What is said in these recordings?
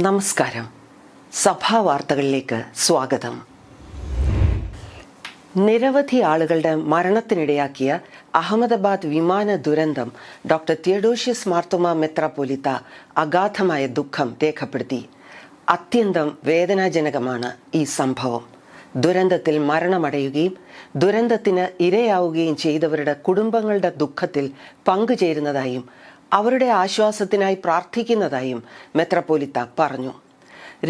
നമസ്കാരം. സഭാ വാർത്തകളിലേക്ക് സ്വാഗതം. നിരവധി ആളുകളുടെ മരണത്തിനിടയാക്കിയ അഹമ്മദാബാദ് വിമാന ദുരന്തം ഡോക്ടർ തിയഡോഷ്യസ് മാർത്തോമാ മെത്രാപ്പോലീത്ത അഗാധമായ ദുഃഖം രേഖപ്പെടുത്തി. അത്യന്തം വേദനാജനകമാണ് ഈ സംഭവം. ദുരന്തത്തിൽ മരണമടയുകയും ദുരന്തത്തിന് ഇരയാവുകയും ചെയ്തവരുടെ കുടുംബങ്ങളുടെ ദുഃഖത്തിൽ പങ്കുചേരുന്നതായും അവരുടെ ആശ്വാസത്തിനായി പ്രാർത്ഥിക്കുന്നതായും മെത്രാപ്പോലീത്ത പറഞ്ഞു.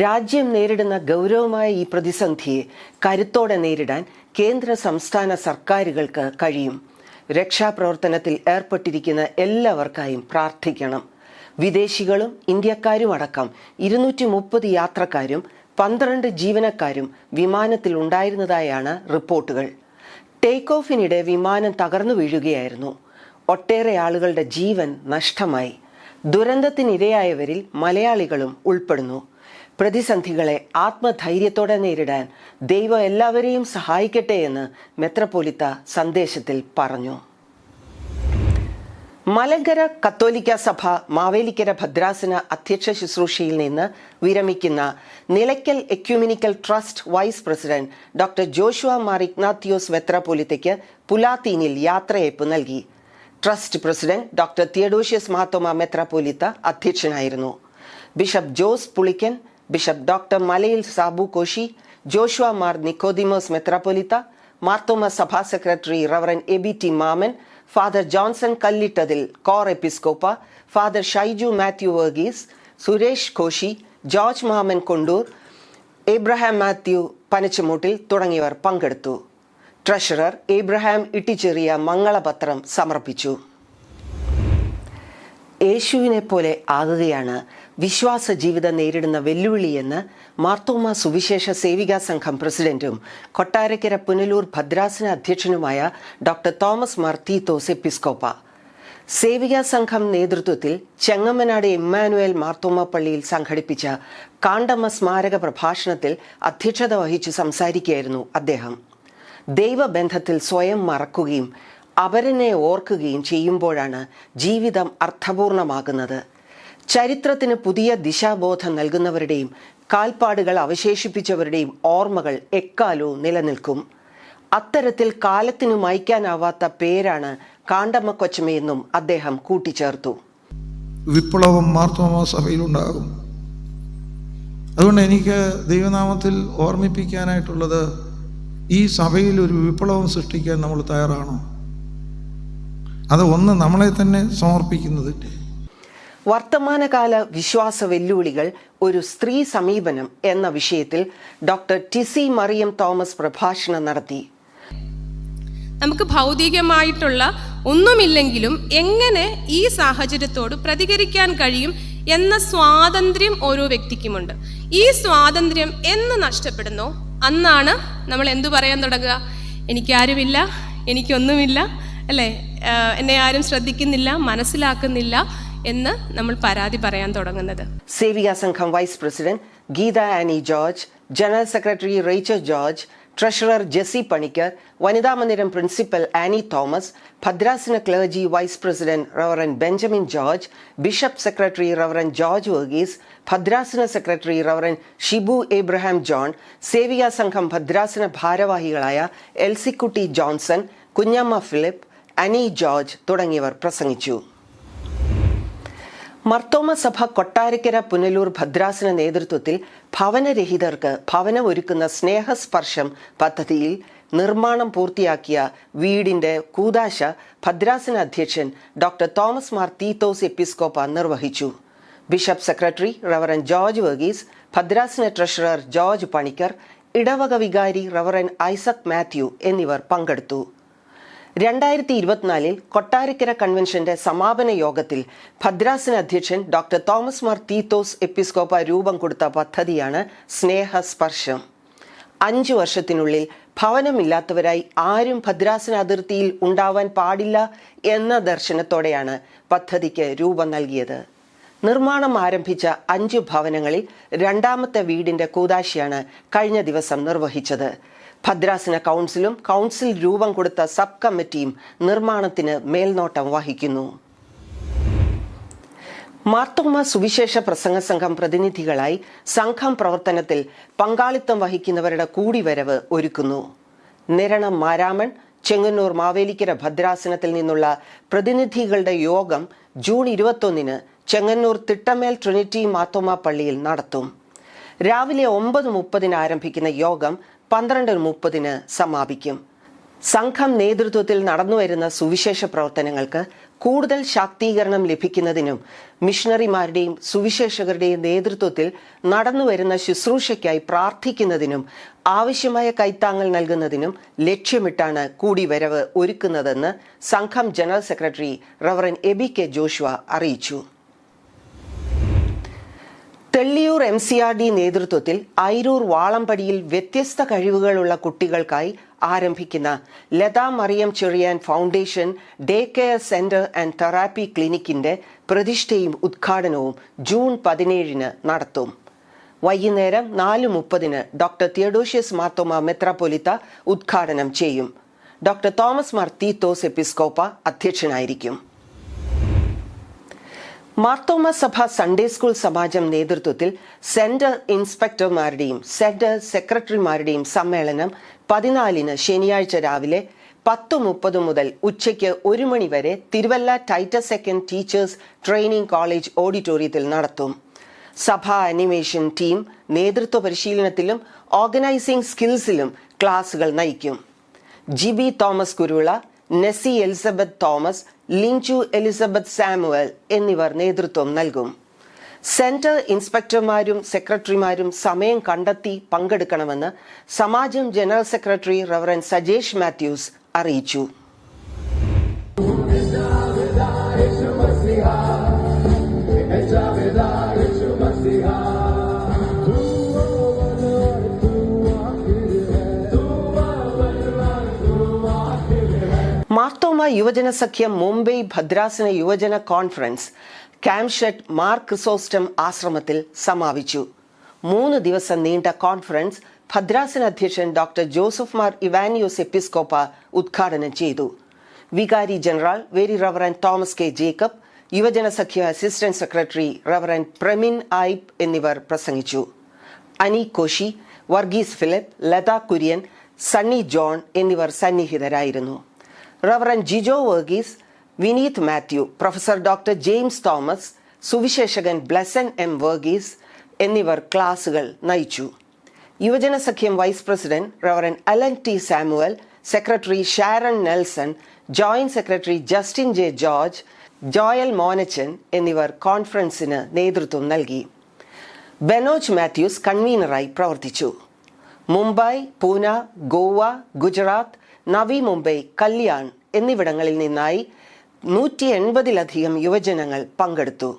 രാജ്യം നേരിടുന്ന ഗൗരവമായ ഈ പ്രതിസന്ധിയെ കരുത്തോടെ നേരിടാൻ കേന്ദ്ര സംസ്ഥാന സർക്കാരുകൾക്ക് കഴിയും. രക്ഷാപ്രവർത്തനത്തിൽ ഏർപ്പെട്ടിരിക്കുന്ന എല്ലാവർക്കായും പ്രാർത്ഥിക്കണം. വിദേശികളും ഇന്ത്യക്കാരും അടക്കം 230 യാത്രക്കാരും 12 ജീവനക്കാരും വിമാനത്തിൽ ഉണ്ടായിരുന്നതായാണ് റിപ്പോർട്ടുകൾ. ടേക്ക് ഓഫിനിടെ വിമാനം തകർന്നു വീഴുകയായിരുന്നു. ഒട്ടേറെ ആളുകളുടെ ജീവൻ നഷ്ടമായി. ദുരന്തത്തിനിരയായവരിൽ മലയാളികളും ഉൾപ്പെടുന്നു. പ്രതിസന്ധികളെ ആത്മധൈര്യത്തോടെ നേരിടാൻ ദൈവം എല്ലാവരെയും സഹായിക്കട്ടെ എന്ന് മെത്രാപ്പോലീത്ത സന്ദേശത്തിൽ പറഞ്ഞു. മലങ്കര കത്തോലിക്ക സഭ മാവേലിക്കര ഭദ്രാസന അധ്യക്ഷ ശുശ്രൂഷയിൽ നിന്ന് വിരമിക്കുന്ന Nilakkal ecumenical trust vice president doctor Joshua Mar Ignatios മെത്രാപ്പോലീത്തയ്ക്ക് പുലാത്തീനിൽ യാത്രയയപ്പ് നൽകി. Trust president doctor Theodosius Marthoma മെത്രാപ്പോലീത്ത അധ്യക്ഷനായിരുന്നു. Bishop Jose Pulickan, bishop doctor Malayil Sabu Koshy, Joshua Mar Nicodemos മെത്രാപ്പോലീത്ത, മാർത്തോമ സഭാ secretary reverend Aby Mammen, father Johnson Kallittathil Cor Episcopa, father Shaiju Mathew Varghese, Suresh Koshy, George Mammen Kondoor, Abraham Mathew Panachamoottil തുടങ്ങിയവർ പങ്കെടുത്തു. ട്രഷറർ എബ്രഹാം ഇട്ടിച്ചെറിയ മംഗളപത്രം സമർപ്പിച്ചു. യേശുവിനെ പോലെ ആകുകയാണ് വിശ്വാസ ജീവിതം നേരിടുന്ന വെല്ലുവിളിയെന്ന് മാർത്തോമാ സുവിശേഷ സേവികാ സംഘം പ്രസിഡന്റും കൊട്ടാരക്കര പുനലൂർ ഭദ്രാസന അധ്യക്ഷനുമായ ഡോക്ടർ തോമസ് മാർ തീത്തോസ് എപ്പിസ്കോപ്പ. സേവികാ സംഘം നേതൃത്വത്തിൽ ചെങ്ങമ്മനാട് ഇമ്മാനുവേൽ മാർത്തോമാ പള്ളിയിൽ സംഘടിപ്പിച്ച കാണ്ടമ്മ സ്മാരക പ്രഭാഷണത്തിൽ അധ്യക്ഷത വഹിച്ചു സംസാരിക്കുകയായിരുന്നു അദ്ദേഹം. ദൈവബന്ധത്തിൽ സ്വയം മറക്കുകയും അവരനെ ഓർക്കുകയും ചെയ്യുമ്പോഴാണ് ജീവിതം അർത്ഥപൂർണമാകുന്നത്. ചരിത്രത്തിന് പുതിയ ദിശാബോധം നൽകുന്നവരുടെയും കാൽപ്പാടുകൾ അവശേഷിപ്പിച്ചവരുടെയും ഓർമ്മകൾ എക്കാലവും നിലനിൽക്കും. അത്തരത്തിൽ കാലത്തിനു മായ്ക്കാനാവാത്ത പേരാണ് കാണ്ടമ്മ കൊച്ചമ്മയെന്നും അദ്ദേഹം കൂട്ടിച്ചേർത്തു. വിപ്ലവം മാർത്തോമാ സഭയിലുണ്ടാകും. അതുകൊണ്ട് എനിക്ക് ദൈവനാമത്തിൽ ഓർമ്മിപ്പിക്കാനായിട്ടുള്ളത്, ഈ സഭയിൽ ഒരു വിപ്ലവം സൃഷ്ടിക്കാൻ നമ്മൾ തയ്യാറാണോ? അത് ഒന്ന് നമ്മളെ തന്നെ സമർപ്പിക്കുന്നതിൻ്റെ. വർത്തമാനകാല വിശ്വാസ വെല്ലുവിളികൾ ഒരു സ്ത്രീ സമീപനം എന്ന വിഷയത്തിൽ ഡോക്ടർ ടിസി മറിയം തോമസ് പ്രഭാഷണം നടത്തി. നമുക്ക് ഭൗതികമായിട്ടുള്ള ഒന്നുമില്ലെങ്കിലും എങ്ങനെ ഈ സാഹചര്യത്തോട് പ്രതികരിക്കാൻ കഴിയും എന്ന സ്വാതന്ത്ര്യം ഓരോ വ്യക്തിക്കുമുണ്ട്. ഈ സ്വാതന്ത്ര്യം എന്ന് നഷ്ടപ്പെടുന്നോ അന്നാണ് നമ്മൾ എന്തു പറയാൻ തുടങ്ങുക? എനിക്കാരുമില്ല, എനിക്കൊന്നുമില്ല, അല്ലേ, എന്നെ ആരും ശ്രദ്ധിക്കുന്നില്ല, മനസ്സിലാക്കുന്നില്ല എന്ന് നമ്മൾ പരാതി പറയാൻ തുടങ്ങുന്നത്. Sevika Sangham vice president Geetha Annie George, general secretary Rachel George, treasurer Jessy Panicker, Vanitha Mandiram principal Annie Thomas, ഭദ്രാസന clergy vice president reverend Benjamin George, bishop secretary reverend George Varghese, ഭദ്രാസന സെക്രട്ടറി റവറൻ ഷിബു എബ്രഹാം ജോൺ, സേവികാ സംഘം ഭദ്രാസന ഭാരവാഹികളായ എൽസിക്കുട്ടി ജോൺസൺ, കുഞ്ഞമ്മ ഫിലിപ്പ്, അനി ജോർജ് തുടങ്ങിയവർ പ്രസംഗിച്ചു. മർത്തോമ സഭ കൊട്ടാരക്കര പുനലൂർ ഭദ്രാസന നേതൃത്വത്തിൽ ഭവനരഹിതർക്ക് ഭവനം ഒരുക്കുന്ന സ്നേഹസ്പർശം പദ്ധതിയിൽ നിർമ്മാണം പൂർത്തിയാക്കിയ വീടിന്റെ കൂദാശ ഭദ്രാസന അധ്യക്ഷൻ ഡോക്ടർ തോമസ് മാർ തീത്തോസ് എപ്പിസ്കോപ്പ നിർവഹിച്ചു. Bishop secretary reverend George Varghese, ഭദ്രാസന ട്രഷറർ ജോർജ് പണിക്കർ, ഇടവക വികാരി റവറൻ ഐസക് മാത്യു എന്നിവർ പങ്കെടുത്തു. 2024 കൊട്ടാരക്കര കൺവെൻഷന്റെ സമാപന യോഗത്തിൽ ഭദ്രാസന അധ്യക്ഷൻ ഡോക്ടർ തോമസ് മാർ തീത്തോസ് എപ്പിസ്കോപ്പ രൂപം കൊടുത്ത പദ്ധതിയാണ് സ്നേഹസ്പർശം. 5 വർഷത്തിനുള്ളിൽ ഭവനമില്ലാത്തവരായി ആരും ഭദ്രാസന അതിർത്തിയിൽ ഉണ്ടാവാൻ പാടില്ല എന്ന ദർശനത്തോടെയാണ് പദ്ധതിക്ക് രൂപം നൽകിയത്. നിർമ്മാണം ആരംഭിച്ച 5 ഭവനങ്ങളിൽ രണ്ടാമത്തെ വീടിന്റെ കൂദാശയാണ് കഴിഞ്ഞ ദിവസം നിർവഹിച്ചത്. ഭദ്രാസന കൗൺസിലും കൗൺസിൽ രൂപം കൊടുത്ത സബ് കമ്മിറ്റിയും നിർമ്മാണത്തിന് മേൽനോട്ടം വഹിക്കുന്നു. മാർത്തോമ സുവിശേഷ പ്രസംഗ സംഘം പ്രതിനിധികളായി സംഘം പ്രവർത്തനത്തിൽ പങ്കാളിത്തം വഹിക്കുന്നവരുടെ കൂടിവരവ് ഒരുക്കുന്നു. നിരണം മാരാമൺ, ചെങ്ങന്നൂർ മാവേലിക്കര ഭദ്രാസനത്തിൽ നിന്നുള്ള പ്രതിനിധികളുടെ യോഗം ജൂൺ 21 ചെങ്ങന്നൂർ തിട്ടമേൽ ട്രിനിറ്റി മാർത്തോമ പള്ളിയിൽ നടത്തും. രാവിലെ 9:30 ആരംഭിക്കുന്ന യോഗം 12:30 സമാപിക്കും. സംഘം നേതൃത്വത്തിൽ നടന്നുവരുന്ന സുവിശേഷ പ്രവർത്തനങ്ങൾക്ക് കൂടുതൽ ശാക്തീകരണം ലഭിക്കുന്നതിനും മിഷണറിമാരുടെയും സുവിശേഷകരുടെയും നേതൃത്വത്തിൽ നടന്നുവരുന്ന ശുശ്രൂഷയ്ക്കായി പ്രാർത്ഥിക്കുന്നതിനും ആവശ്യമായ കൈത്താങ്ങൽ നൽകുന്നതിനും ലക്ഷ്യമിട്ടാണ് കൂടിവരവ് ഒരുക്കുന്നതെന്ന് സംഘം general secretary reverend Aby K Joshua അറിയിച്ചു. തെള്ളിയൂർ MCRD നേതൃത്വത്തിൽ ഐരൂർ വാളമ്പടിയിൽ വ്യത്യസ്ത കഴിവുകളുള്ള കുട്ടികൾക്കായി ആരംഭിക്കുന്ന Latha Mariam Cherian foundation day care centre and therapy ക്ലിനിക്കിന്റെ പ്രതിഷ്ഠയും ഉദ്ഘാടനവും ജൂൺ 17 നടത്തും. വൈകുന്നേരം 4:30 ഡോക്ടർ തിയഡോഷ്യസ് മാർത്തോമ മെത്രാപ്പൊലിത്ത ഉദ്ഘാടനം ചെയ്യും. ഡോക്ടർ തോമസ് മാർ തീത്തോസ് എപ്പിസ്കോപ്പ അധ്യക്ഷനായിരിക്കും. മാർത്തോമ സഭ സൺഡേ സ്കൂൾ സമാജം നേതൃത്വത്തിൽ സെന്റർ ഇൻസ്പെക്ടർമാരുടെയും സെന്റർ സെക്രട്ടറിമാരുടെയും സമ്മേളനം 14 ശനിയാഴ്ച രാവിലെ 10:30 മുതൽ ഉച്ചയ്ക്ക് 1 മണി വരെ Thiruvalla Titus second teachers training college ഓഡിറ്റോറിയത്തിൽ നടത്തും. സഭാ അനിമേഷൻ ടീം നേതൃത്വ പരിശീലനത്തിലും ഓർഗനൈസിംഗ് സ്കിൽസിലും ക്ലാസുകൾ നയിക്കും. GB തോമസ് കുരുള, നെസി എലിസബത്ത് തോമസ്, ലിഞ്ചു എലിസബത്ത് സാമുവൽ എന്നിവർ നേതൃത്വം നൽകും. സെന്റർ ഇൻസ്പെക്ടർമാരും സെക്രട്ടറിമാരും സമയം കണ്ടെത്തി പങ്കെടുക്കണമെന്ന് Samajam general secretary reverend Sajesh Mathews അറിയിച്ചു. മാർത്തോമ യുവജന സഖ്യം മുംബൈ ഭദ്രാസന യുവജന കോൺഫറൻസ് ക്യാംഷെഡ് മാർ ക്രിസോസ്റ്റം ആശ്രമത്തിൽ സമാപിച്ചു. 3 ദിവസം നീണ്ട കോൺഫറൻസ് ഭദ്രാസന അധ്യക്ഷൻ ഡോക്ടർ ജോസഫ് മാർ ഇവാനിയോസ് എപ്പിസ്കോപ്പ ഉദ്ഘാടനം ചെയ്തു. വികാരി general very reverend Thomas K Jacob, Yuvajana Sakhya assistant secretary reverend Pramin Ibe എന്നിവർ പ്രസംഗിച്ചു. അനി കോശി, വർഗീസ് ഫിലിപ്പ്, ലത കുര്യൻ, സണ്ണി ജോൺ എന്നിവർ സന്നിഹിതരായിരുന്നു. Reverend Jijo Varghese, Vineeth Mathew, professor doctor James Thomas, സുവിശേഷകൻ ബ്ലെസൻ M വർഗീസ് എന്നിവർ ക്ലാസുകൾ നയിച്ചു. Yuvajana Sakhyam vice president reverend Alan T Samuel, secretary Sharon Nelson, joint secretary Justin J George, Joel Monachan എന്നിവർ കോൺഫറൻസിന് നേതൃത്വം നൽകി. ബെനോജ് മാത്യൂസ് കൺവീനറായി പ്രവർത്തിച്ചു. മുംബൈ, പൂന, ഗോവ, ഗുജറാത്ത്, നവി മുംബൈ, കല്യാൺ എന്നിവിടങ്ങളിൽ നിന്നായി 180-ലധികം യുവജനങ്ങൾ പങ്കെടുത്തു.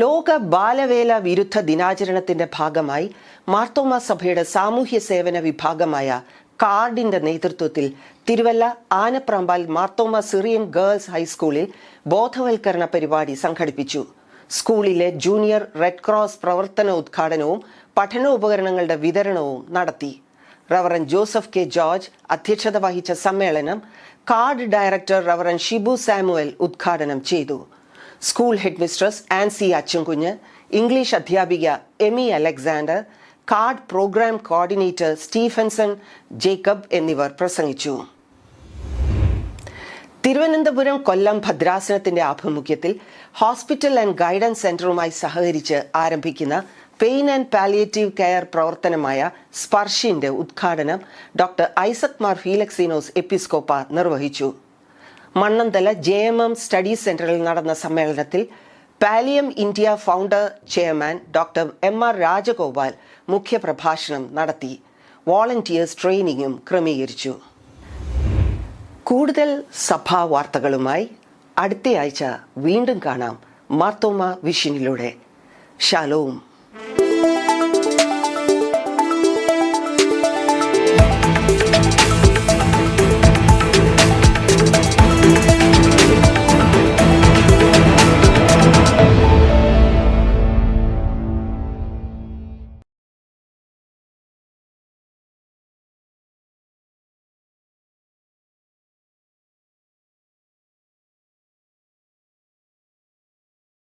ലോക ബാലവേല വിരുദ്ധ ദിനാചരണത്തിന്റെ ഭാഗമായി മാർത്തോമ സഭയുടെ സാമൂഹ്യ സേവന വിഭാഗമായ കാർഡിന്റെ നേതൃത്വത്തിൽ തിരുവല്ല ആനപ്രാമ്പാൽ മാർത്തോമ സിറിയൻ ഗേൾസ് ഹൈസ്കൂളിൽ ബോധവൽക്കരണ പരിപാടി സംഘടിപ്പിച്ചു. സ്കൂളിലെ ജൂനിയർ റെഡ് ക്രോസ് പ്രവർത്തന ഉദ്ഘാടനവും പഠനോപകരണങ്ങളുടെ വിതരണവും നടത്തി. റവറൻ ജോസഫ് കെ ജോർജ് അധ്യക്ഷത വഹിച്ച സമ്മേളനം card director reverend Shibu Samuel ഉദ്ഘാടനം ചെയ്തു. School headmistress Ancy Achankunju, English അധ്യാപിക Amy Alexander, card programme coordinator Stephenson Jacob എന്നിവർ പ്രസംഗിച്ചു. തിരുവനന്തപുരം കൊല്ലം ഭദ്രാസനത്തിന്റെ ആഭിമുഖ്യത്തിൽ ഹോസ്പിറ്റൽ ആൻഡ് ഗൈഡൻസ് സെന്ററുമായി സഹകരിച്ച് ആരംഭിക്കുന്ന പെയിൻ ആൻഡ് പാലിയേറ്റീവ് കെയർ പ്രവർത്തനമായ സ്പർശിന്റെ ഉദ്ഘാടനം ഡോക്ടർ ഐസക് മാർ ഫീലക്സിനോസ് എപ്പിസ്കോപ്പ നിർവഹിച്ചു. മണ്ണന്തല JMM സ്റ്റഡീസ് സെന്ററിൽ നടന്ന സമ്മേളനത്തിൽ Paliyam India founder chairman doctor MR Rajagopal മുഖ്യപ്രഭാഷണം നടത്തി. വോളണ്ടിയേഴ്സ് ട്രെയിനിങ്ങും ക്രമീകരിച്ചു. കൂടുതൽ സഭാ വാർത്തകളുമായി അടുത്തയാഴ്ച വീണ്ടും കാണാം മാർത്തോമ വിഷനിലൂടെ. ഷാലോം.